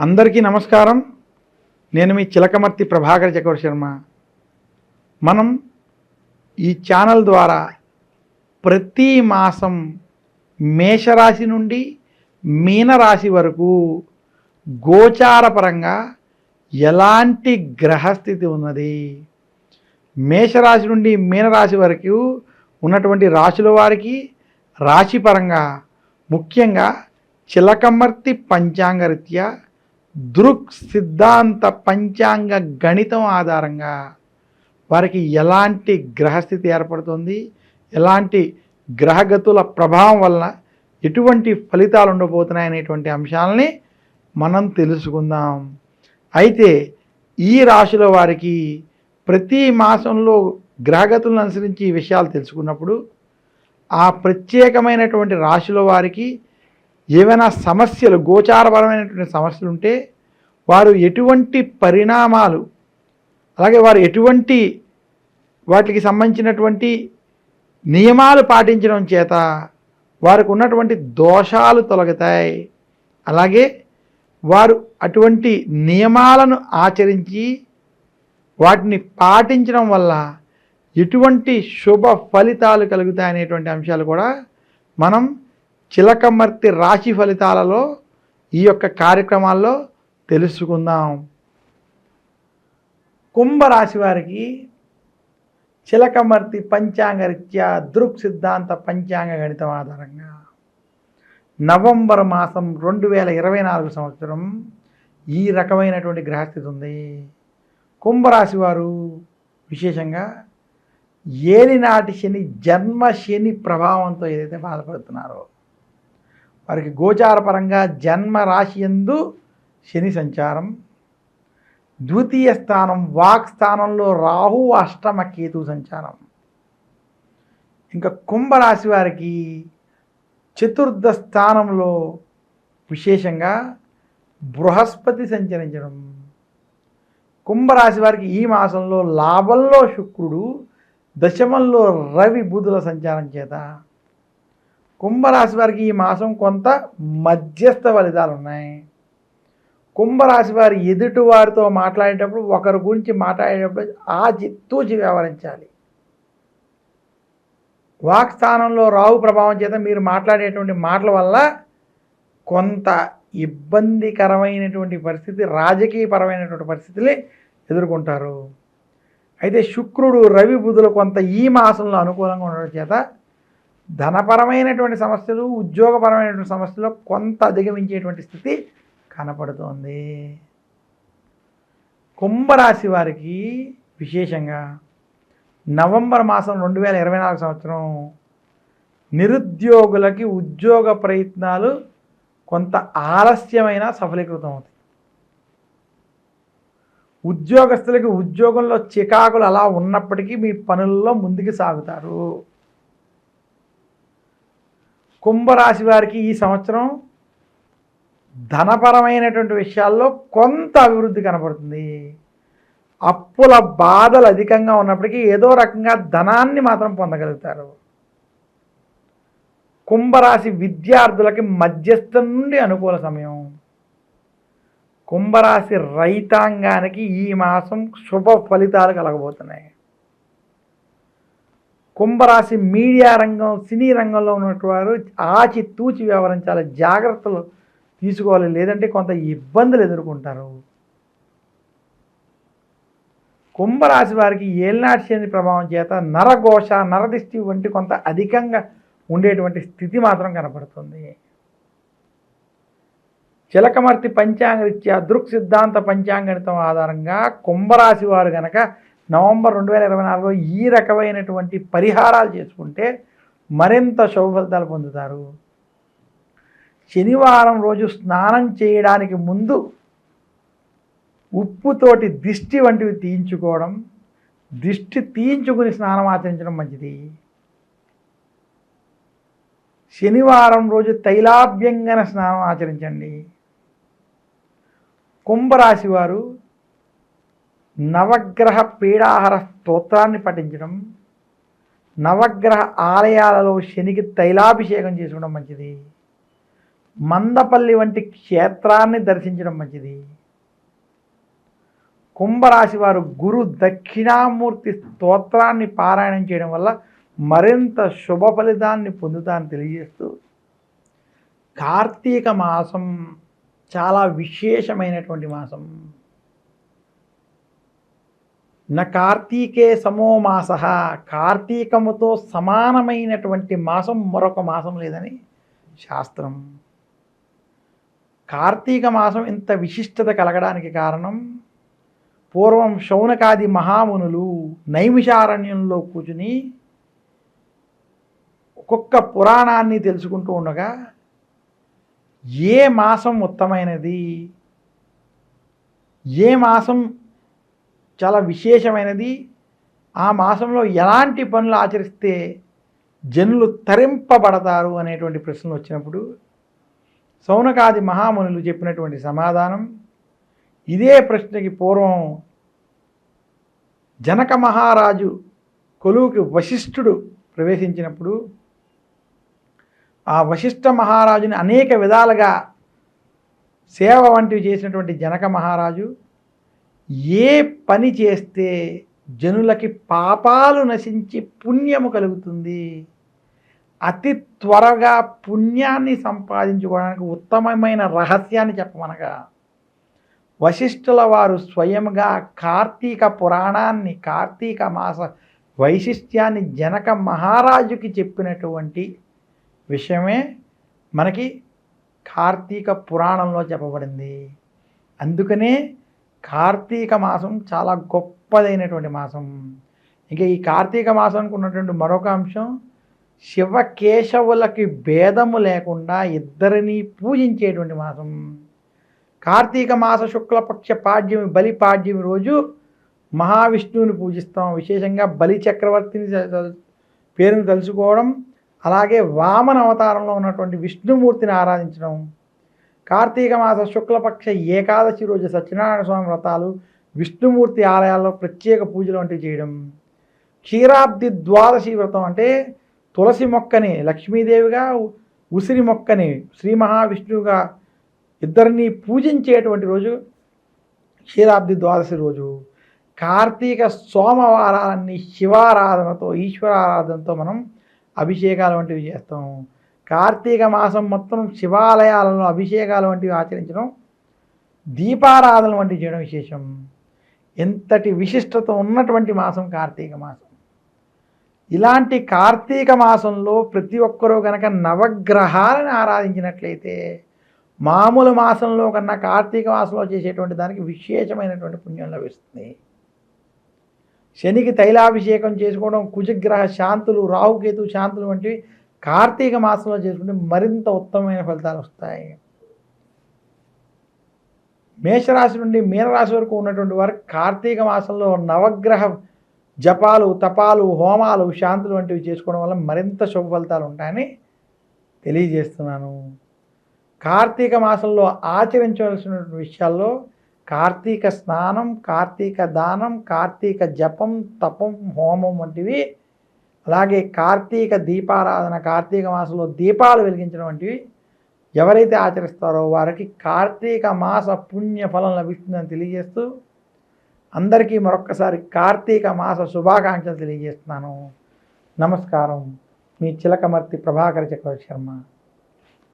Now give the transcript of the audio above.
అందరికీ నమస్కారం. నేను మీ చిలకమర్తి ప్రభాకర్ చక్రవర్తి శర్మ. మనం ఈ ఛానల్ ద్వారా ప్రతి మాసం మేషరాశి నుండి మీనరాశి వరకు గోచారపరంగా ఎలాంటి గ్రహస్థితి ఉన్నది, మేషరాశి నుండి మీనరాశి వరకు ఉన్నటువంటి రాశుల వారికి రాశిపరంగా ముఖ్యంగా చిలకమర్తి పంచాంగరీత్యా దృక్ సిద్ధాంత పంచాంగ గణితం ఆధారంగా వారికి ఎలాంటి గ్రహస్థితి ఏర్పడుతుంది, ఎలాంటి గ్రహగతుల ప్రభావం వలన ఎటువంటి ఫలితాలు ఉండబోతున్నాయనేటువంటి అంశాలని మనం తెలుసుకుందాం. అయితే ఈ రాశుల వారికి ప్రతి మాసంలో గ్రహగతులను అనుసరించి ఈ విషయాలు తెలుసుకున్నప్పుడు ఆ ప్రత్యేకమైనటువంటి రాశుల వారికి ఏవైనా సమస్యలు, గోచారపరమైనటువంటి సమస్యలు ఉంటే వారు ఎటువంటి పరిణామాలు, అలాగే వారు ఎటువంటి వాటికి సంబంధించినటువంటి నియమాలు పాటించడం చేత వారికి ఉన్నటువంటి దోషాలు తొలగుతాయి. అలాగే వారు అటువంటి నియమాలను ఆచరించి వాటిని పాటించడం వల్ల ఎటువంటి శుభ ఫలితాలు కలుగుతాయి అనేటువంటి అంశాలు కూడా మనం చిలకమర్తి రాశి ఫలితాలలో ఈ యొక్క కార్యక్రమాల్లో తెలుసుకుందాం. కుంభరాశి వారికి చిలకమర్తి పంచాంగరీత్యా దృక్ సిద్ధాంత పంచాంగ గణితం ఆధారంగా నవంబర్ మాసం 2024 సంవత్సరం ఈ రకమైనటువంటి గ్రహస్థితి ఉంది. కుంభరాశి వారు విశేషంగా ఏలినాటి శని, జన్మ శని ప్రభావంతో ఏదైతే బాధపడుతున్నారో వారికి గోచారపరంగా జన్మ రాశి యందు శని సంచారం, ద్వితీయ స్థానం వాక్ స్థానంలో రాహు, అష్టమ కేతు సంచారం. ఇంకా కుంభరాశి వారికి చతుర్థ స్థానంలో విశేషంగా బృహస్పతి సంచరించడం. కుంభరాశి వారికి ఈ మాసంలో లాభంలో శుక్రుడు, దశమంలో రవి, బుధుల సంచారం చేత కుంభరాశి వారికి ఈ మాసం కొంత మధ్యస్థ ఫలితాలు ఉన్నాయి. కుంభరాశి వారి ఎదుటి వారితో మాట్లాడేటప్పుడు, ఒకరి గురించి మాట్లాడేటప్పుడు ఆచితూచి వ్యవహరించాలి. వాక్ స్థానంలో రాహు ప్రభావం చేత మీరు మాట్లాడేటువంటి మాటల వల్ల కొంత ఇబ్బందికరమైనటువంటి పరిస్థితి, రాజకీయపరమైనటువంటి పరిస్థితులు ఎదుర్కొంటారు. అయితే శుక్రుడు, రవి, బుధులు కొంత ఈ మాసంలో అనుకూలంగా ఉండడం చేత ధనపరమైనటువంటి సమస్యలు, ఉద్యోగపరమైనటువంటి సమస్యలు కొంత అధిగమించేటువంటి స్థితి కనపడుతోంది. కుంభరాశి వారికి విశేషంగా నవంబర్ మాసం 2024 సంవత్సరం నిరుద్యోగులకి ఉద్యోగ ప్రయత్నాలు కొంత ఆలస్యమైన సఫలీకృతం అవుతాయి. ఉద్యోగస్తులకి ఉద్యోగంలో చికాకులు అలా ఉన్నప్పటికీ మీ పనుల్లో ముందుకు సాగుతారు. కుంభరాశి వారికి ఈ సంవత్సరం ధనపరమైనటువంటి విషయాల్లో కొంత అభివృద్ధి కనపడుతుంది. అప్పుల బాధలు అధికంగా ఉన్నప్పటికీ ఏదో రకంగా ధనాన్ని మాత్రం పొందగలుగుతారు. కుంభరాశి విద్యార్థులకి మధ్యస్థం నుండి అనుకూల సమయం. కుంభరాశి రైతాంగానికి ఈ మాసం శుభ ఫలితాలు కలగబోతున్నాయి. కుంభరాశి మీడియా రంగం, సినీ రంగంలో ఉన్నటువంటి వారు ఆచితూచి వ్యవహరించాలి, జాగ్రత్తలు తీసుకోవాలి, లేదంటే కొంత ఇబ్బందులు ఎదుర్కొంటారు. కుంభరాశి వారికి ఏలినాటి శని ప్రభావం చేత నరఘోష, నరదిష్టి వంటి కొంత అధికంగా ఉండేటువంటి స్థితి మాత్రం కనపడుతుంది. చిలకమర్తి పంచాంగరీత్యా దృక్ సిద్ధాంత పంచాంగణితం ఆధారంగా కుంభరాశి వారు కనుక నవంబర్ 2024లో ఈ రకమైనటువంటి పరిహారాలు చేసుకుంటే మరింత శుభ ఫలితాలు పొందుతారు. శనివారం రోజు స్నానం చేయడానికి ముందు ఉప్పుతోటి దిష్టి వంటివి తీయించుకోవడం, దిష్టి తీయించుకుని స్నానం ఆచరించడం మంచిది. శనివారం రోజు తైలాభ్యంగన స్నానం ఆచరించండి. కుంభరాశి వారు నవగ్రహ పీడాహార స్తోత్రాన్ని పఠించడం, నవగ్రహ ఆలయాలలో శనికి తైలాభిషేకం చేసుకోవడం మంచిది. మందపల్లి వంటి క్షేత్రాన్ని దర్శించడం మంచిది. కుంభరాశి వారు గురు దక్షిణామూర్తి స్తోత్రాన్ని పారాయణం చేయడం వల్ల మరింత శుభ ఫలితాన్ని పొందుతారని తెలియజేస్తూ, కార్తీక మాసం చాలా విశేషమైనటువంటి మాసం. న కార్తీకే సమో మాస, కార్తీకముతో సమానమైనటువంటి మాసం మరొక మాసం లేదని శాస్త్రం. కార్తీక మాసం ఇంత విశిష్టత కలగడానికి కారణం, పూర్వం శౌనకాది మహామునులు నైమిషారణ్యంలో కూర్చుని ఒక్కొక్క పురాణాన్ని తెలుసుకుంటూ ఉండగా ఏ మాసం ఉత్తమైనది, ఏ మాసం చాలా విశేషమైనది, ఆ మాసంలో ఎలాంటి పనులు ఆచరిస్తే జనులు తరింపబడతారు అనేటువంటి ప్రశ్నలు వచ్చినప్పుడు శౌనకాది మహామునులు చెప్పినటువంటి సమాధానం, ఇదే ప్రశ్నకి పూర్వం జనక మహారాజు కొలువుకి వశిష్ఠుడు ప్రవేశించినప్పుడు ఆ వశిష్ఠ మహారాజుని అనేక విధాలుగా సేవ వంటివి చేసినటువంటి జనక మహారాజు ఏ పని చేస్తే జనులకి పాపాలు నశించి పుణ్యము కలుగుతుంది, అతి త్వరగా పుణ్యాన్ని సంపాదించుకోవడానికి ఉత్తమమైన రహస్యాన్ని చెప్పమనగా వశిష్ఠుల వారు స్వయంగా కార్తీక పురాణాన్ని, కార్తీక మాస వైశిష్ట్యాన్ని జనక మహారాజుకి చెప్పినటువంటి విషయమే మనకి కార్తీక పురాణంలో చెప్పబడింది. అందుకనే కార్తీక మాసం చాలా గొప్పదైనటువంటి మాసం. ఇంకా ఈ కార్తీక మాసానికి ఉన్నటువంటి మరొక అంశం, శివకేశవులకి భేదము లేకుండా ఇద్దరిని పూజించేటువంటి మాసం. కార్తీక మాస శుక్లపక్ష పాడ్యమి, బలి పాడ్యమి రోజు మహావిష్ణువుని పూజిస్తాం. విశేషంగా బలి చక్రవర్తిని పేరును తలుచుకోవడం, అలాగే వామన అవతారంలో ఉన్నటువంటి విష్ణుమూర్తిని ఆరాధించడం. కార్తీక మాస శుక్లపక్ష ఏకాదశి రోజు సత్యనారాయణ స్వామి వ్రతాలు, విష్ణుమూర్తి ఆలయాల్లో ప్రత్యేక పూజలు వంటివి చేయడం. క్షీరాబ్ది ద్వాదశి వ్రతం అంటే తులసి మొక్కని లక్ష్మీదేవిగా, ఉసిరి మొక్కని శ్రీ మహావిష్ణువుగా ఇద్దరిని పూజించేటువంటి రోజు క్షీరాబ్ది ద్వాదశి రోజు. కార్తీక సోమవారాన్ని శివారాధనతో, ఈశ్వరారాధనతో మనం అభిషేకాలు వంటివి చేస్తాం. కార్తీక మాసం మొత్తం శివాలయాలలో అభిషేకాలు వంటివి ఆచరించడం, దీపారాధన వంటివి చేయడం విశేషం. ఎంతటి విశిష్టత ఉన్నటువంటి మాసం కార్తీక మాసం. ఇలాంటి కార్తీక మాసంలో ప్రతి ఒక్కరూ కనుక నవగ్రహాలను ఆరాధించినట్లయితే మామూలు మాసంలో కన్నా కార్తీక మాసంలో చేసేటువంటి దానికి విశేషమైనటువంటి పుణ్యం లభిస్తుంది. శనికి తైలాభిషేకం చేసుకోవడం, కుజగ్రహ శాంతులు, రాహుకేతు శాంతులు వంటివి కార్తీక మాసంలో చేసుకుంటే మరింత ఉత్తమమైన ఫలితాలు వస్తాయి. మేషరాశి నుండి మీనరాశి వరకు ఉన్నటువంటి వారు కార్తీక మాసంలో నవగ్రహ జపాలు, తపాలు, హోమాలు, శాంతులు వంటివి చేసుకోవడం వల్ల మరింత శుభ ఫలితాలు ఉంటాయని తెలియజేస్తున్నాను. కార్తీక మాసంలో ఆచరించవలసినటువంటి విషయాల్లో కార్తీక స్నానం, కార్తీక దానం, కార్తీక జపం, తపం, హోమం వంటివి, అలాగే కార్తీక దీపారాధన, కార్తీక మాసంలో దీపాలు వెలిగించడం వంటివి ఎవరైతే ఆచరిస్తారో వారికి కార్తీక మాస పుణ్య ఫలం లభిస్తుందని తెలియజేస్తూ అందరికీ మరొక్కసారి కార్తీక మాస శుభాకాంక్షలు తెలియజేస్తున్నాను. నమస్కారం. మీ చిలకమర్తి ప్రభాకర చక్రవర్తి శర్మ.